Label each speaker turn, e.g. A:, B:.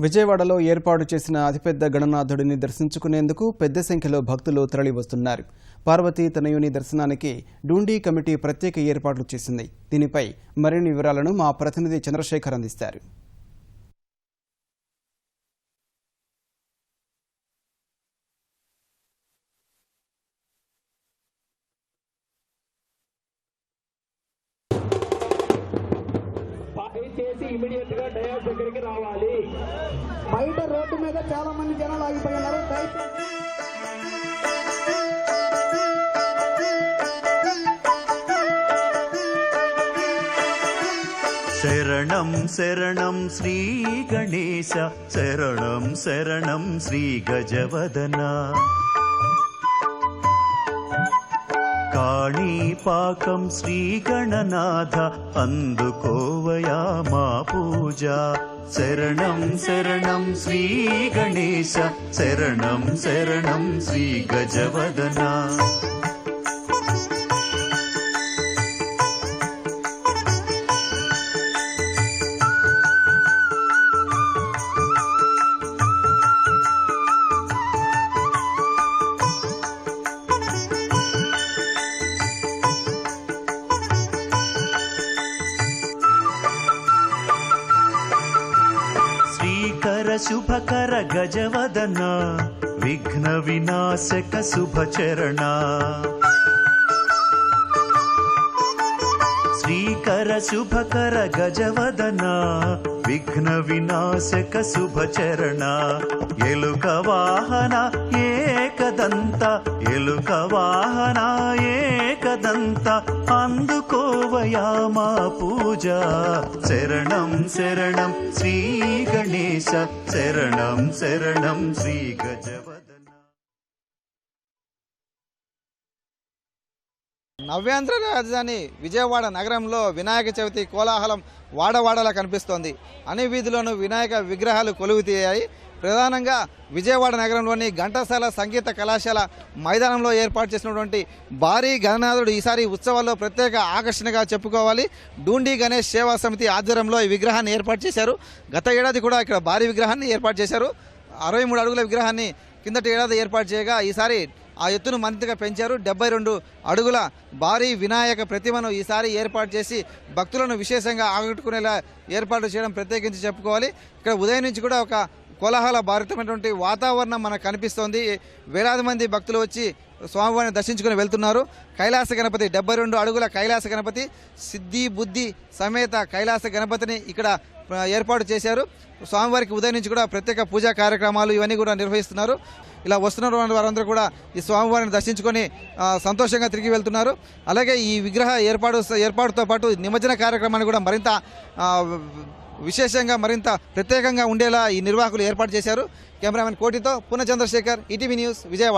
A: విజయవాడలో ఏర్పాటు చేసిన అతిపెద్ద గణనాథుడిని దర్శించుకునేందుకు పెద్ద సంఖ్యలో భక్తులు తరలివస్తున్నారు. పార్వతీ తనయుని దర్శనానికి డూండి కమిటీ ప్రత్యేక ఏర్పాట్లు చేసింది. దీనిపై మరిన్ని వివరాలను మా ప్రతినిధి చంద్రశేఖర్ అందిస్తారు.
B: బయట రోడ్డు మీద చాలా మంది జనాలు ఆగిపోయినారు.
C: శరణం శరణం శ్రీ గణేశ, శరణం శరణం శ్రీ గజవదన. కాణీపాకం శ్రీ గణనాథ, అందుకోవయా మా పూజ. శరణం శరణం శ్రీ గణేశ, శరణం శరణం శ్రీ గజవదన. శుభకర గజవదన, విఘ్న వినాశక శుభచరణ. శ్రీకర శుభకర గజవదన, విఘ్న వినాశక శుభచరణ. ఎలుక వాహన ఏకదంత, ఎలుక వాహన ఏకదంత, అందుకోవయా మా పూజ. శరణం శరణం శ్రీ గణేశ, శరణం శరణం శ్రీ గజవదన.
D: నవ్యాంధ్ర రాజధాని విజయవాడ నగరంలో వినాయక చవితి కోలాహలం వాడవాడలా కనిపిస్తోంది. అన్ని వీధుల్లోనూ వినాయక విగ్రహాలు కొలువుతీయాయి. ప్రధానంగా విజయవాడ నగరంలోని ఘంటసాల సంగీత కళాశాల మైదానంలో ఏర్పాటు చేసినటువంటి భారీ గణనాథుడు ఈసారి ఉత్సవాల్లో ప్రత్యేక ఆకర్షణగా చెప్పుకోవాలి. డూండి గణేష్ సేవా సమితి ఆధ్వర్యంలో ఈ విగ్రహాన్ని ఏర్పాటు చేశారు. గత ఏడాది కూడా ఇక్కడ భారీ విగ్రహాన్ని ఏర్పాటు చేశారు. 63 అడుగుల విగ్రహాన్ని కిందటి ఏడాది ఏర్పాటు చేయగా ఈసారి ఆ ఎత్తును మరింతగా పెంచారు. 72 అడుగుల భారీ వినాయక ప్రతిమను ఈసారి ఏర్పాటు చేసి భక్తులను విశేషంగా ఆకట్టుకునేలా ఏర్పాటు చేయడం ప్రత్యేకించి చెప్పుకోవాలి. ఇక్కడ ఉదయం నుంచి కూడా ఒక కోలాహల భారితమైనటువంటి వాతావరణం మనకు కనిపిస్తోంది. వేలాది మంది భక్తులు వచ్చి స్వామివారిని దర్శించుకుని వెళ్తున్నారు. కైలాస గణపతి 72 అడుగుల కైలాస గణపతి, సిద్ధి బుద్ధి సమేత కైలాస గణపతిని ఇక్కడ ఏర్పాటు చేశారు. స్వామివారికి ఉదయం నుంచి కూడా ప్రత్యేక పూజా కార్యక్రమాలు ఇవన్నీ కూడా నిర్వహిస్తున్నారు. ఇలా వస్తున్న వారందరూ కూడా ఈ స్వామివారిని దర్శించుకొని సంతోషంగా తిరిగి వెళ్తున్నారు. అలాగే ఈ విగ్రహ ఏర్పాటుతో పాటు నిమజ్జన కార్యక్రమాన్ని కూడా మరింత విశేషంగా మరింత ప్రత్యేకంగా ఉండేలా ఈ నిర్వాహకులు ఏర్పాటు చేశారు. కెమెరామెన్ కోటితో పూర్ణ చంద్రశేఖర్, ఈటీవీ న్యూస్, విజయవాడ.